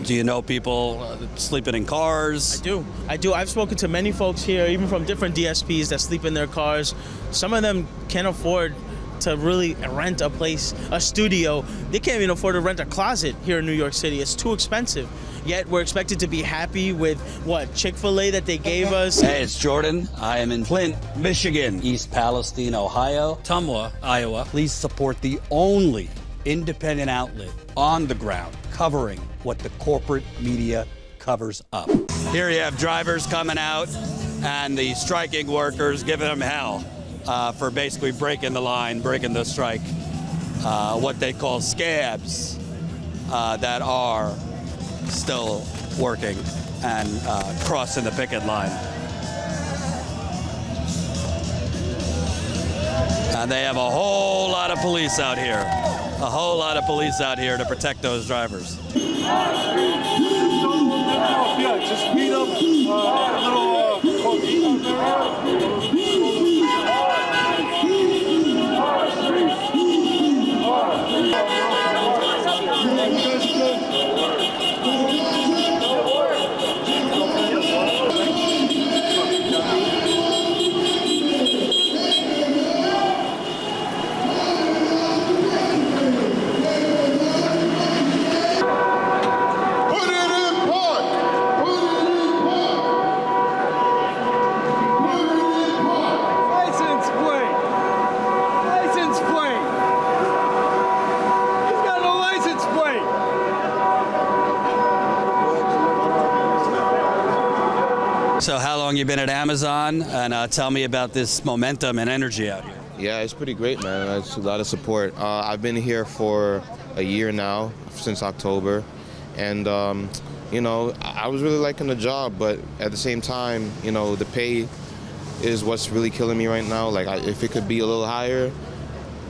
Do you know people sleeping in cars? I do. I've spoken to many folks here, even from different DSPs that sleep in their cars. Some of them can't afford to really rent a place, a studio. They can't even afford to rent a closet here in New York City. It's too expensive. Yet we're expected to be happy with, what, Chick-fil-A that they gave us? Hey, it's Jordan. I am in Flint, Michigan, East Palestine, Ohio, Tumwa, Iowa. Please support the only independent outlet on the ground covering what the corporate media covers up. Here you have drivers coming out and the striking workers giving them hell for basically breaking the line, breaking the strike. What they call scabs that are still working and crossing the picket line. And they have a whole lot of police out here. A whole lot of police out here to protect those drivers. Yeah, just beat up a little cocaine out So how long you been at Amazon? And tell me about this momentum and energy out here. Yeah, it's pretty great, man. It's a lot of support. I've been here for a year now, since October. And, you know, I was really liking the job, but at the same time, you know, the pay is what's really killing me right now. Like, if it could be a little higher,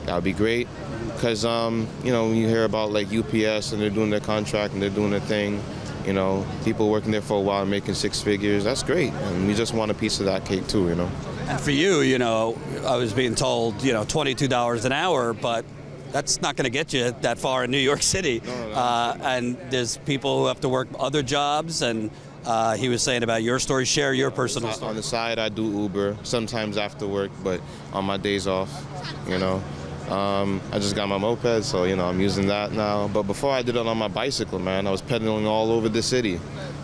that would be great. Because, you know, when you hear about, like, UPS and they're doing their contract and they're doing their thing, you know, people working there for a while making six figures, that's great. And we just want a piece of that cake too, you know. And for you, you know, I was being told, you know, $22 an hour, but that's not going to get you that far in New York City. No. And there's people who have to work other jobs, and he was saying about your story. Share your personal story. On the side, I do Uber, sometimes after work, but on my days off, you know. I just got my moped, so, you know, I'm using that now. But before I did it on my bicycle, man, I was pedaling all over the city,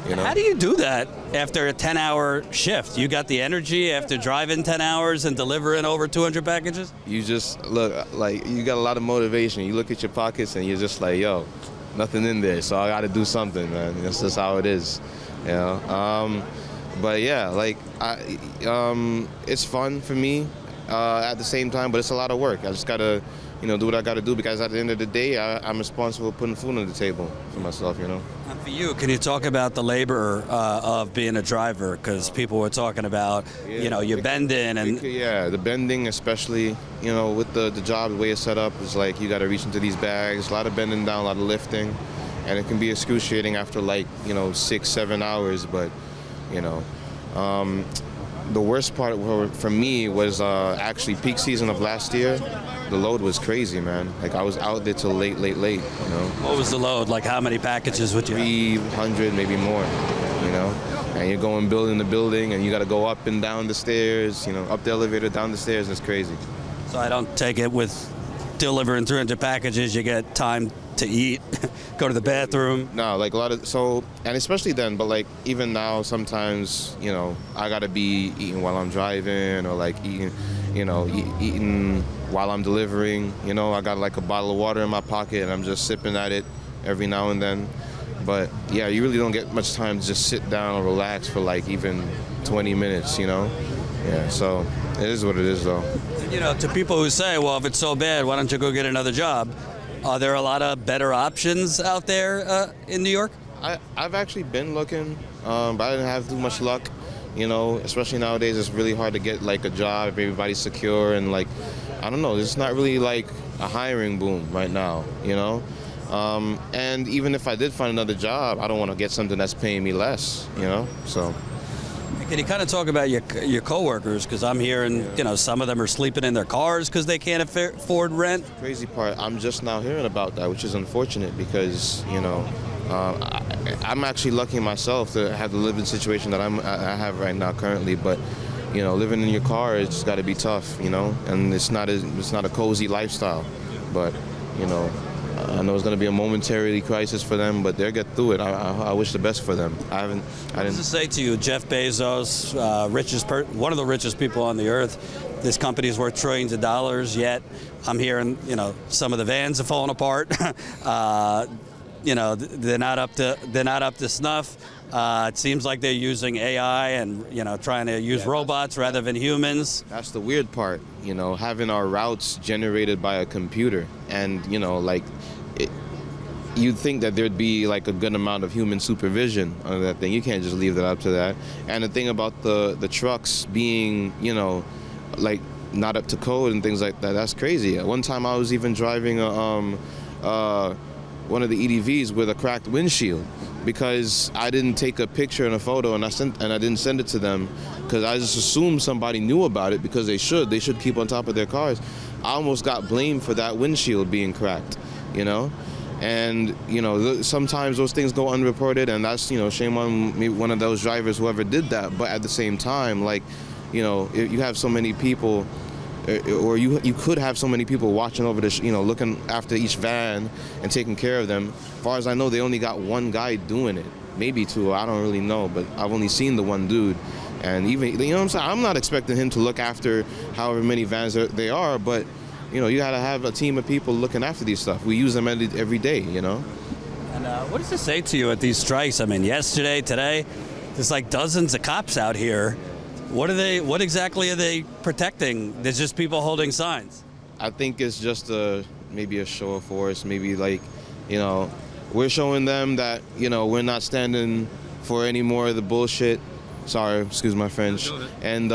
you know. How do you do that after a 10-hour shift? You got the energy after driving 10 hours and delivering over 200 packages? You just look, like, you got a lot of motivation. You look at your pockets and you're just like, yo, nothing in there, so I got to do something, man. That's just how it is, you know. But yeah, like, it's fun for me. At the same time, but it's a lot of work. I just gotta, you know, do what I gotta do, because at the end of the day, I'm responsible for putting food on the table for myself, you know. And for you, can you talk about the labor of being a driver? Because people were talking about, you know, you're bending and... Yeah, the bending especially, you know, with the job, the way it's set up, is like you gotta reach into these bags, a lot of bending down, a lot of lifting, and it can be excruciating after, like, you know, 6-7 hours, but, you know, the worst part for me was actually peak season of last year. The load was crazy, man. Like, I was out there till late, you know. What was the load? Like, how many packages would you have? 300, maybe more, you know. And you're going building to building, and you got to go up and down the stairs, you know, up the elevator, down the stairs. It's crazy. So I don't take it with delivering 300 packages, you get time to eat, go to the bathroom. No, like a lot of, so, and especially then, but like even now, sometimes, you know, I gotta be eating while I'm driving, or like eating, you know, eating while I'm delivering. You know, I got like a bottle of water in my pocket and I'm just sipping at it every now and then. But yeah, you really don't get much time to just sit down or relax for like even 20 minutes, you know? Yeah, so it is what it is though. You know, to people who say, well, if it's so bad, why don't you go get another job? Are there a lot of better options out there in New York? I've actually been looking, but I didn't have too much luck. You know, especially nowadays, it's really hard to get like a job if everybody's secure, and like, I don't know, it's not really like a hiring boom right now, you know? And even if I did find another job, I don't want to get something that's paying me less, you know? So. Can you kind of talk about your coworkers? Because I'm hearing, you know, some of them are sleeping in their cars because they can't afford rent. Crazy part, I'm just now hearing about that, which is unfortunate because, you know, I'm actually lucky myself to have the living situation that I have right now currently, but you know, living in your car, it's just got to be tough, you know, and it's not a cozy lifestyle, but you know, I know it's going to be a momentary crisis for them, but they'll get through it. I wish the best for them. What does it say to you, Jeff Bezos, one of the richest people on the earth? This company is worth trillions of dollars. Yet, I'm hearing, you know, some of the vans have fallen apart. You know, they're not up to snuff. It seems like they're using AI and, you know, trying to use robots rather than humans. That's the weird part, you know, having our routes generated by a computer, and you know, like, you'd think that there'd be like a good amount of human supervision on that thing. You can't just leave that up to that. And the thing about the trucks being, you know, like not up to code and things like that, that's crazy. One time I was even driving one of the EDVs with a cracked windshield because I didn't take a picture and a photo, and I didn't send it to them because I just assumed somebody knew about it, because they should keep on top of their cars. I almost got blamed for that windshield being cracked, you know. And you know, sometimes those things go unreported, and that's, you know, shame on me, one of those drivers, whoever did that. But at the same time, like, you know, if you have so many people, or you could have so many people watching over this, you know, looking after each van and taking care of them. As far as I know, they only got one guy doing it, maybe two, I don't really know, but I've only seen the one dude. And even, you know what I'm saying, I'm not expecting him to look after however many vans they are, but you know, you got to have a team of people looking after these stuff. We use them every day, you know. And what does it say to you at these strikes? I mean, yesterday, today, there's like dozens of cops out here. What exactly are they protecting? There's just people holding signs. I think it's just maybe a show of force. Maybe, like, you know, we're showing them that, you know, we're not standing for any more of the bullshit. Sorry, excuse my French. And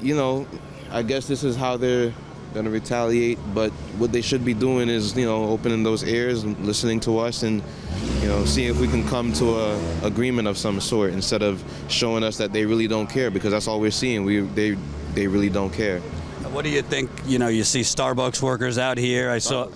you know, I guess this is how they're going to retaliate, but what they should be doing is, you know, opening those ears and listening to us, and you know, seeing if we can come to a agreement of some sort, instead of showing us that they really don't care, because that's all we're seeing. They really don't care. What do you think? You know, you see Starbucks workers out here. I saw,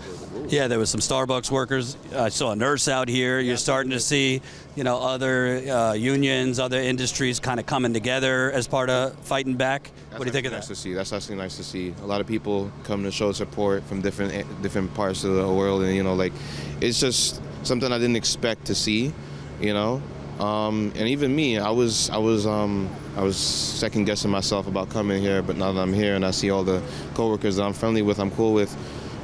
yeah, there was some Starbucks workers. I saw a nurse out here. You're starting to see, you know, other unions, other industries kind of coming together as part of fighting back. What do you think of that? Nice to see. That's actually nice to see. A lot of people come to show support from different parts of the world, and you know, like, it's just something I didn't expect to see, you know. And even me, I was second guessing myself about coming here, but now that I'm here and I see all the coworkers that I'm friendly with, I'm cool with,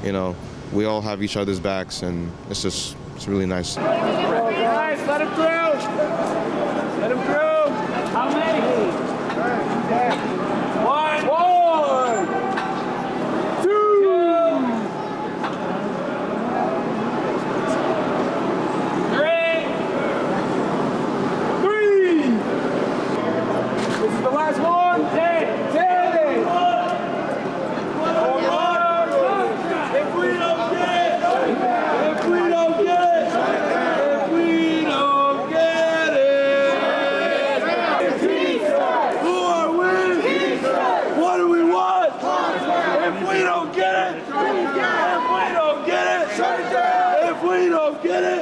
you know, we all have each other's backs, and it's really nice. Guys, let him through. Let him through. How many? One. 2. 3. This is the last one. 10. If we don't get it, if we don't get it, who are we? What do we want? If we don't get it, if we don't get it,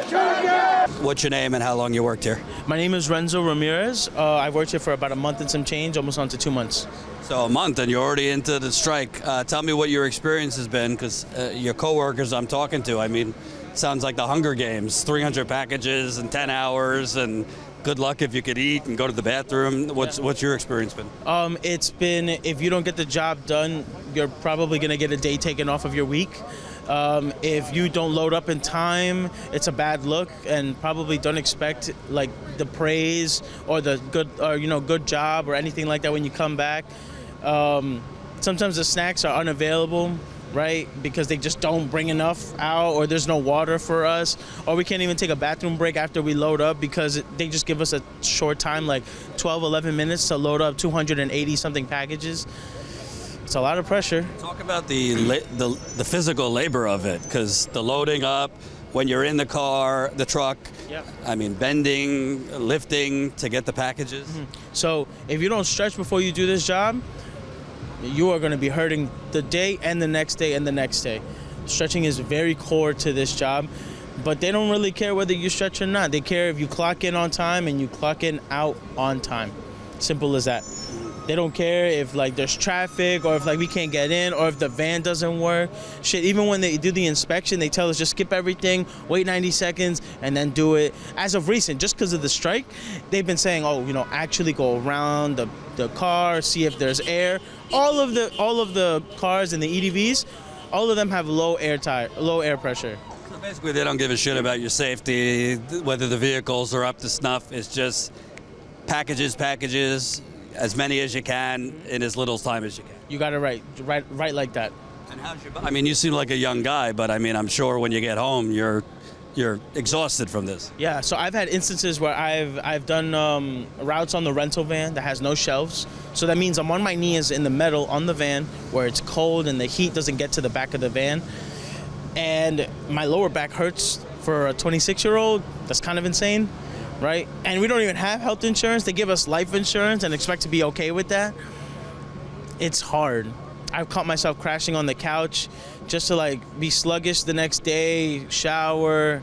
What's your name and how long you worked here? My name is Renzo Ramirez. I've worked here for about a month and some change, almost on to 2 months. So a month and you're already into the strike. Tell me what your experience has been, because your coworkers I'm talking to, I mean, sounds like the Hunger Games, 300 packages in 10 hours, and good luck if you could eat and go to the bathroom. What's your experience been? It's been, if you don't get the job done, you're probably going to get a day taken off of your week. If you don't load up in time, it's a bad look, and probably don't expect like the praise or the good job or anything like that when you come back. Sometimes the snacks are unavailable, right? Because they just don't bring enough out, or there's no water for us, or we can't even take a bathroom break after we load up because they just give us a short time, like 12, 11 minutes to load up 280 something packages. It's a lot of pressure. Talk about the physical labor of it, because the loading up, when you're in the car, the truck, yeah. I mean, bending, lifting to get the packages. Mm-hmm. So if you don't stretch before you do this job, you are going to be hurting the day and the next day and the next day. Stretching is very core to this job. But they don't really care whether you stretch or not. They care if you clock in on time and you clock in out on time. Simple as that. They don't care if like there's traffic or if like we can't get in or if the van doesn't work. Shit, even when they do the inspection, they tell us just skip everything, wait 90 seconds, and then do it. As of recent, just because of the strike, they've been saying, oh, you know, actually go around the car, see if there's air. All of the cars and the EDVs, all of them have low air pressure. So basically, they don't give a shit about your safety, whether the vehicles are up to snuff. It's just packages, as many as you can in as little time as you can. You got it right like that. And I mean, you seem like a young guy, but I mean, I'm sure when you get home, you're exhausted from this. Yeah, so I've had instances where I've done routes on the rental van that has no shelves. So that means I'm on my knees in the metal on the van where it's cold and the heat doesn't get to the back of the van. And my lower back hurts for a 26-year-old. That's kind of insane, right? And we don't even have health insurance. They give us life insurance and expect to be okay with that. It's hard. I've caught myself crashing on the couch just to like be sluggish the next day, shower,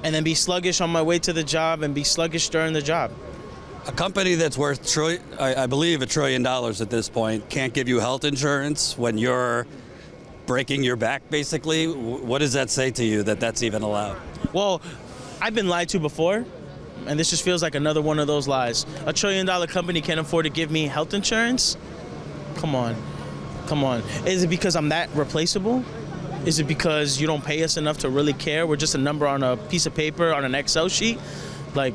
and then be sluggish on my way to the job and be sluggish during the job. A company that's worth, I believe, $1 trillion at this point can't give you health insurance when you're breaking your back, basically. What does that say to you that that's even allowed? Well, I've been lied to before, and this just feels like another one of those lies. $1 trillion company can't afford to give me health insurance? Come on. Is it because I'm that replaceable? Is it because you don't pay us enough to really care? We're just a number on a piece of paper, on an Excel sheet? Like,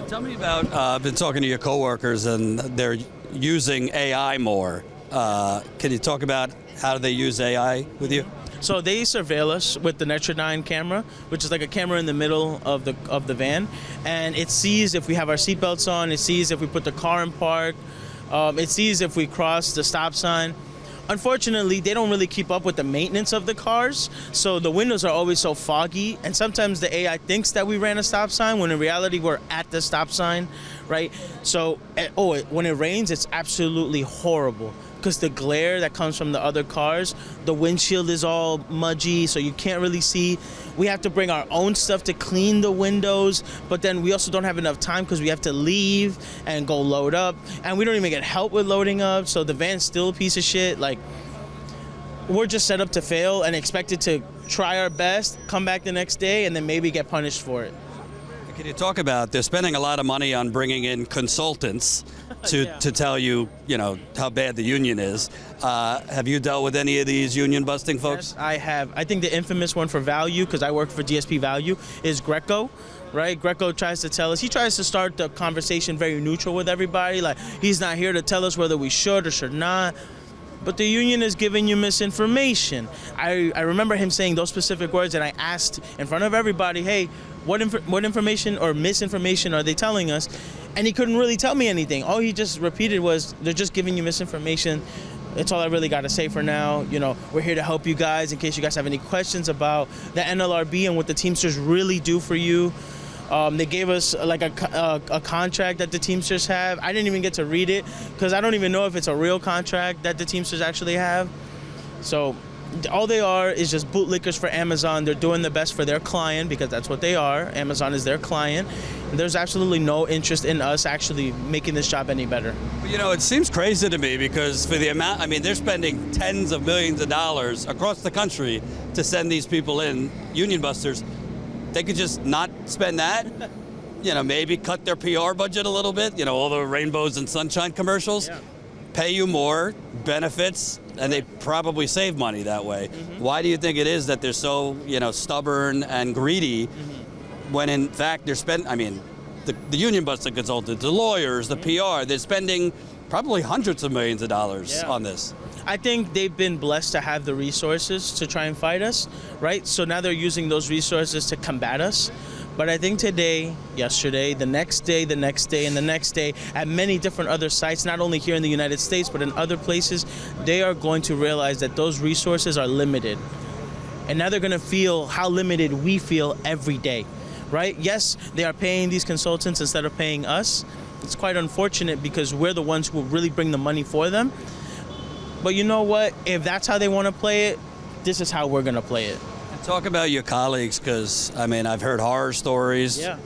tell me about, I've been talking to your coworkers and they're using AI more. Can you talk about how they use AI with you? So they surveil us with the Netrodyne camera, which is like a camera in the middle of the van, and it sees if we have our seatbelts on, it sees if we put the car in park, it sees if we cross the stop sign. Unfortunately, they don't really keep up with the maintenance of the cars, so the windows are always so foggy, and sometimes the AI thinks that we ran a stop sign when in reality we're at the stop sign, right? So, when it rains, it's absolutely horrible because the glare that comes from the other cars, the windshield is all mudgy, so you can't really see. We have to bring our own stuff to clean the windows, but then we also don't have enough time because we have to leave and go load up, and we don't even get help with loading up, so the van's still a piece of shit. Like, we're just set up to fail and expected to try our best, come back the next day, and then maybe get punished for it. Can you talk about, they're spending a lot of money on bringing in consultants to tell you, how bad the union is. Have you dealt with any of these union busting folks? Yes, I have. I think the infamous one for Value, because I work for DSP Value, is Greco. Right? Greco tries to tell us, he tries to start the conversation very neutral with everybody. Like, he's not here to tell us whether we should or should not. But the union is giving you misinformation. I remember him saying those specific words, and I asked in front of everybody, hey, what information or misinformation are they telling us? And he couldn't really tell me anything. All he just repeated was, they're just giving you misinformation. That's all I really got to say for now. We're here to help you guys in case you guys have any questions about the NLRB and what the Teamsters really do for you. They gave us like a contract that the Teamsters have. I didn't even get to read it because I don't even know if it's a real contract that the Teamsters actually have. So all they are is just bootlickers for Amazon. They're doing the best for their client because that's what they are. Amazon is their client. There's absolutely no interest in us actually making this job any better. It seems crazy to me because for the amount, they're spending tens of millions of dollars across the country to send these people in, union busters. They could just not spend that, maybe cut their PR budget a little bit, all the rainbows and sunshine commercials, pay you more benefits, and they probably save money that way. Mm-hmm. Why do you think it is that they're so, stubborn and greedy when in fact they're spending, the union busting consultants, the lawyers, the PR, they're spending probably hundreds of millions of dollars on this. I think they've been blessed to have the resources to try and fight us, right? So now they're using those resources to combat us. But I think today, yesterday, the next day, and the next day, at many different other sites, not only here in the United States, but in other places, they are going to realize that those resources are limited. And now they're going to feel how limited we feel every day, right? Yes, they are paying these consultants instead of paying us. It's quite unfortunate because we're the ones who really bring the money for them. But you know what? If that's how they want to play it, this is how we're going to play it. Talk about your colleagues, because, I mean, I've heard horror stories. Yeah.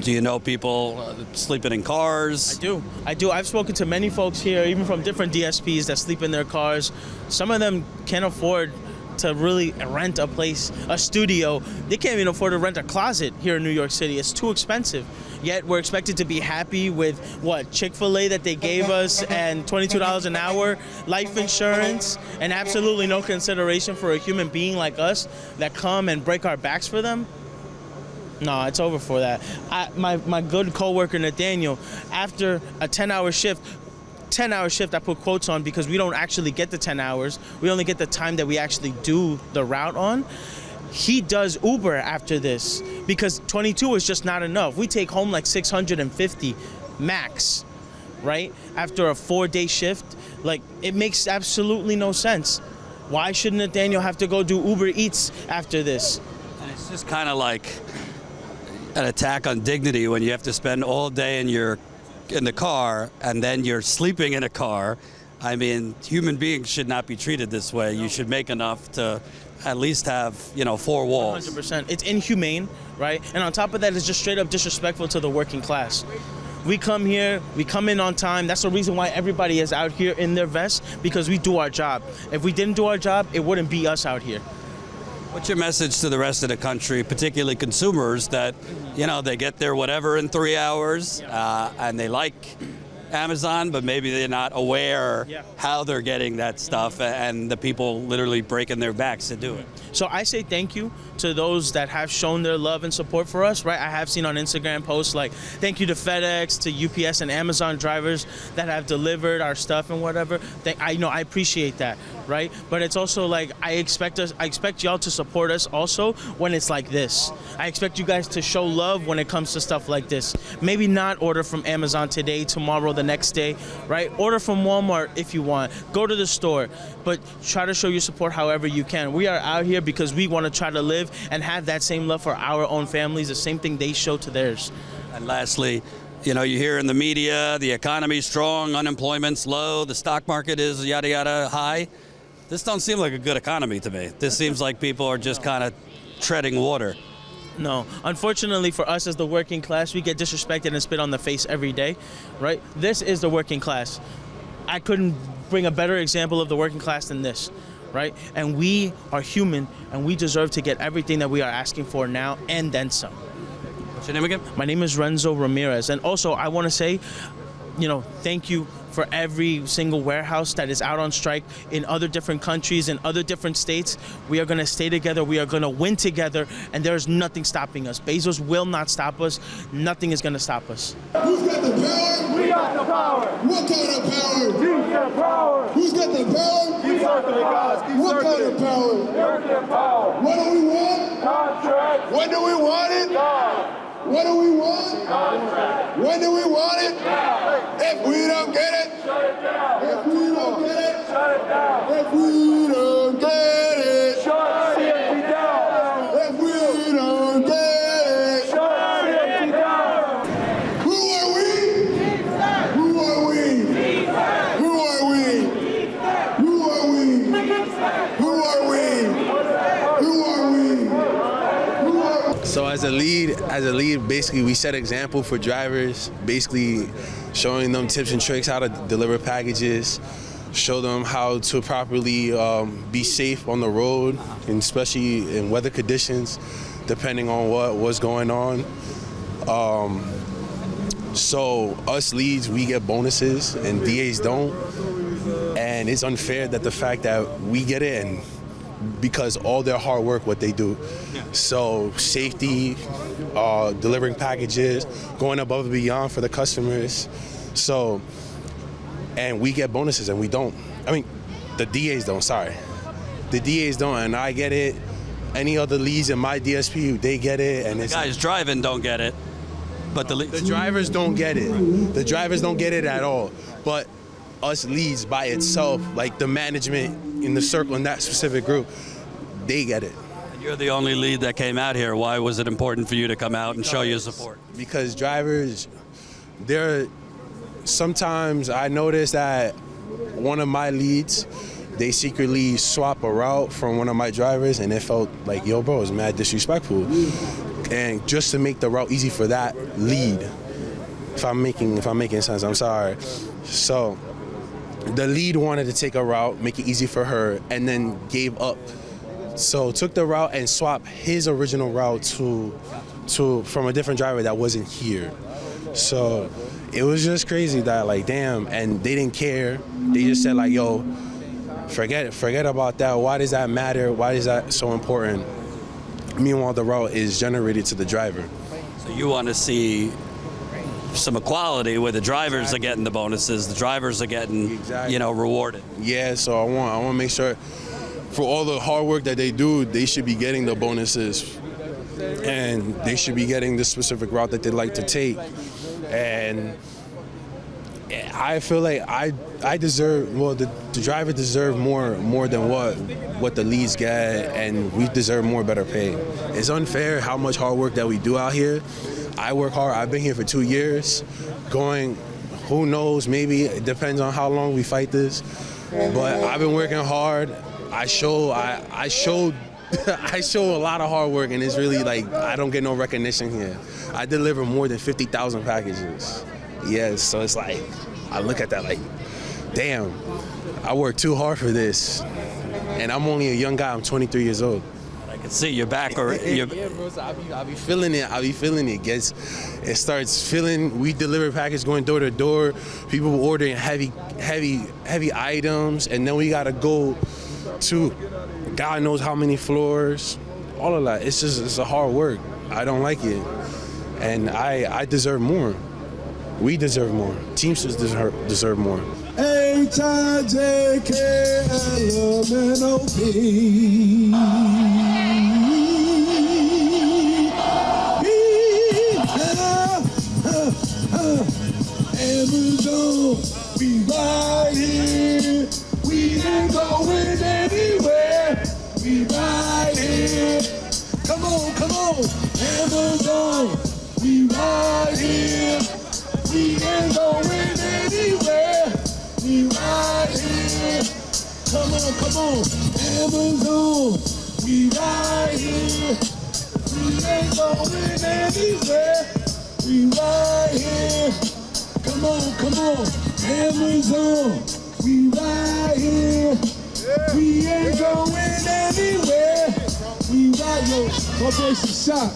Do you know people sleeping in cars? I do. I've spoken to many folks here, even from different DSPs that sleep in their cars. Some of them can't afford to really rent a place, a studio. They can't even afford to rent a closet here in New York City. It's too expensive. Yet we're expected to be happy with what, Chick-fil-A that they gave us and $22 an hour, life insurance, and absolutely no consideration for a human being like us that come and break our backs for them. No, it's over for that. My good coworker Nathaniel, after a 10-hour shift, I put quotes on because we don't actually get the 10 hours. We only get the time that we actually do the route on. He does Uber after this because 22 is just not enough. We take home like 650 max, right? After a 4-day shift, like it makes absolutely no sense. Why shouldn't Nathaniel have to go do Uber Eats after this? And it's just kind of like an attack on dignity when you have to spend all day in the car and then you're sleeping in a car. I mean, human beings should not be treated this way. You should make enough to at least have, 4 walls. 100%. It's inhumane, right? And on top of that, it's just straight up disrespectful to the working class. We come here, we come in on time. That's the reason why everybody is out here in their vests, because we do our job. If we didn't do our job, it wouldn't be us out here. What's your message to the rest of the country, particularly consumers that, they get their whatever in 3 hours and they like Amazon, but maybe they're not aware how they're getting that stuff and the people literally breaking their backs to do it? So I say thank you to those that have shown their love and support for us, right? I have seen on Instagram posts like, thank you to FedEx, to UPS and Amazon drivers that have delivered our stuff and whatever. I appreciate that, right? But it's also like, I expect y'all to support us also when it's like this. I expect you guys to show love when it comes to stuff like this. Maybe not order from Amazon today, tomorrow, the next day, right? Order from Walmart if you want. Go to the store, but try to show your support however you can. We are out here because we want to try to live and have that same love for our own families, the same thing they show to theirs. And lastly, you hear in the media, the economy's strong, unemployment's low, the stock market is yada yada high. This don't seem like a good economy to me. This seems like people are just kind of treading water. No, unfortunately for us as the working class, we get disrespected and spit on the face every day, right? This is the working class. I couldn't bring a better example of the working class than this, right? And we are human, and we deserve to get everything that we are asking for now and then some. What's your name again? My name is Renzo Ramirez, and also I want to say, thank you for every single warehouse that is out on strike in other different countries, in other different states. We are going to stay together. We are going to win together, and there is nothing stopping us. Bezos will not stop us. Nothing is going to stop us. Who's got the power? We got the power. What kind of power? Team got power. Who's got the power? Keep circling, guys. Keep What kind circling. of power? Working power. What do we want? Contract. When do we want it? God. What do we want? Contract. When do we want it? Now. If we don't get it, Shut it down. if we don't get it, Shut it down. if we don't get it, Shut CFP down. if we don't get it, Shut CFP down. who are we? Who are we? Who are we? Who are we? Who are we? Who are we? Who are we? So as a lead, basically we set example for drivers, basically showing them tips and tricks how to deliver packages, show them how to properly be safe on the road, and especially in weather conditions, depending on what's going on. So us leads, we get bonuses and DAs don't. And it's unfair that the fact that we get it and because all their hard work, what they do. So safety, delivering packages, going above and beyond for the customers. So, and we get bonuses and we don't. I mean, the DAs don't, sorry. The DAs don't, and I get it. Any other leads in my DSP, they get it. And it's Guys driving don't get it, but the drivers don't get it. The drivers don't get it at all. But us leads by itself, like the management in the circle in that specific group, they get it. You're the only lead that came out here. Why was it important for you to come out and show your support? Because drivers, sometimes I notice that one of my leads, they secretly swap a route from one of my drivers, and it felt like, yo, bro, it's mad disrespectful. And just to make the route easy for that lead, if I'm making sense, I'm sorry. So the lead wanted to take a route, make it easy for her, and then gave up. So took the route and swapped his original route from a different driver that wasn't here. So it was just crazy that, like, damn, and they didn't care. They just said, like, yo, forget about that. Why does that matter? Why is that so important? Meanwhile, the route is generated to the driver. So you want to see some equality where the drivers are getting the bonuses, the drivers are getting, rewarded. Yeah, so I want to make sure for all the hard work that they do, they should be getting the bonuses, and they should be getting the specific route that they like to take. And I feel like I deserve, well, the driver deserve more than what the leads get, and we deserve better pay. It's unfair how much hard work that we do out here. I work hard. I've been here for 2 years. Who knows, maybe it depends on how long we fight this. But I've been working hard. I show a lot of hard work, and it's really like I don't get no recognition here. I deliver more than 50,000 packages. Yes, so it's like I look at that like, damn, I worked too hard for this, and I'm only a young guy. I'm 23 years old. I can see your back or yeah, bro. So I be feeling it. It starts feeling. We deliver package going door to door. People ordering heavy items, and then we gotta go to God knows how many floors. All of that. It's a hard work. I don't like it, and I deserve more. We deserve more. Teamsters deserve more. H-I-J-K-L-M-N-O-P. Amazon, we right here. We ain't going anywhere. We right here. Come on. Amazon, we right here. We ain't going anywhere. We right here. Come on. Amazon, we right here. We ain't going anywhere. We right here. Come on. Amazon, we right here. We ain't going anywhere. We right here. My voice is shot.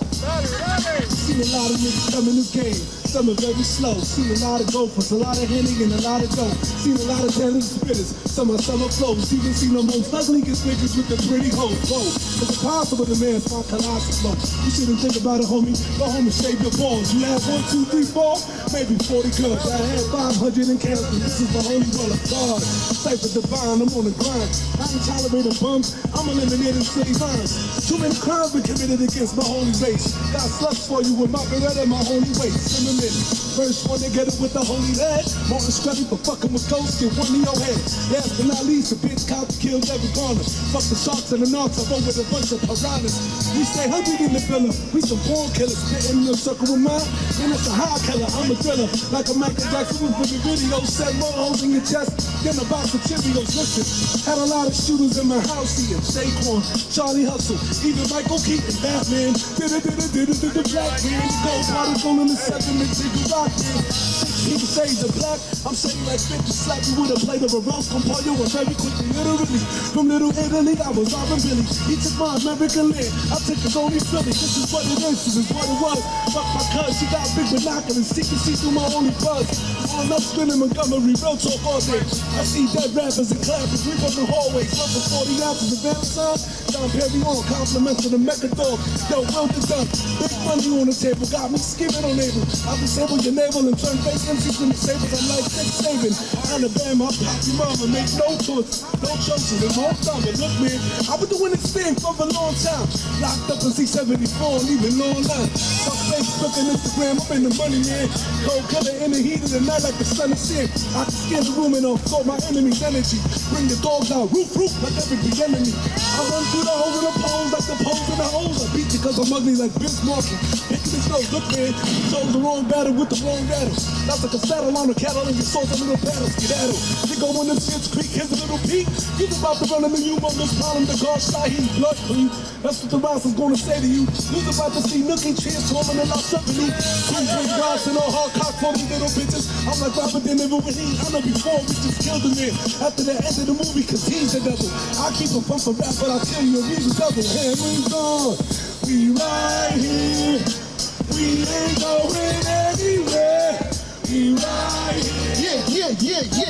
Seen a lot of niggas come in this game. Some are very slow. Seen a lot of gophers, a lot of Henny and a lot of dope. Seen a lot of talented spitters. Some are summer flows. Even seen the most ugliest niggas with the pretty hoes. Whoa, it's impossible to man's my colossal flow. You shouldn't think about it, homie. Go home and shave your balls. You have 1, 2, 3, 4, maybe 40 girls. I had 500 and counting. This is the holy roll of God. Cypher divine, I'm on the grind. I ain't tolerating bums. I'm eliminating city minds. Too many crimes been committed against my holy race. Got sluts for you with my beretta and my holy waist. First one to get it with the holy head. Martin Scrubby for fucking with ghosts, get one in your head. Last but not least, a bitch cop killed every corner. Fuck the sharks and the narcs, I roll with a bunch of piranhas. We stay hungry in the villa. We some born killers, spitting in a circle with mine. And it's a high killer, I'm a thriller. Like a Michael Jackson with the video. Set more holes in your chest than a box of Cheerios. Listen, had a lot of shooters in my house here. Saquon, Charlie Hustle, even Michael Keaton, Batman. The black man, gold bottle going in the second. Jiggy rock, man. 16 shades of black. I'm saying like 50 slap you with a plate of a roast compare was very quickly, literally. From Little Italy, I was robbing Billy. He took my American land. I took his only Philly. This is what it is. This is what it was. Fuck my cuz. She got big binoculars. She can see through my only buzz. On up spinning Montgomery. Real talk all day. I see dead rappers and clappers. We from the hallways. Love for 40 ounces of Valentine. John Perry on. Compliments to the Mecca dog. Yo, well done. Big money on the table. Got me skimming on able. I'll disable your navel and turn fake MCs into sables. I'm like Nick Saban. Alabama, Poppy Mama, make no choice, no choices, and more time. But look, man, I've been doing this thing for a long time. Locked up in C-74 and even long line. Fuck Facebook and Instagram, I'm in the money, man. Cold killer in the heat of the night like the sun is set. I can scan the room and absorb my enemy's energy. Bring the dogs out, roof, like every enemy. I run through the holes in the poles like the poles in the holes. I beat you cause I'm ugly like Bismarck. Hit this nose, look, man, you chose the wrong battle with the wrong battle. That Sounds like a saddle on a cattle and your soul's a little battle skedaddle. You go in the Fifth Creek, here's a little peek. He's about to run into you on this problem, the God shy, he's blood clean. That's what the Rouse is gonna say to you. He's about to see Nookie transforming and lost up in you. Two twin gods and a hard cock for these little bitches. I'm like Robert De Niro when he, I know before we just killed him there. After the end of the movie, cause he's the devil. I keep a pump for rap, but I'll tell you, he's the devil. Henry's gone. We right here. We ain't going anywhere. We right here. Yeah, yeah, yeah, yeah.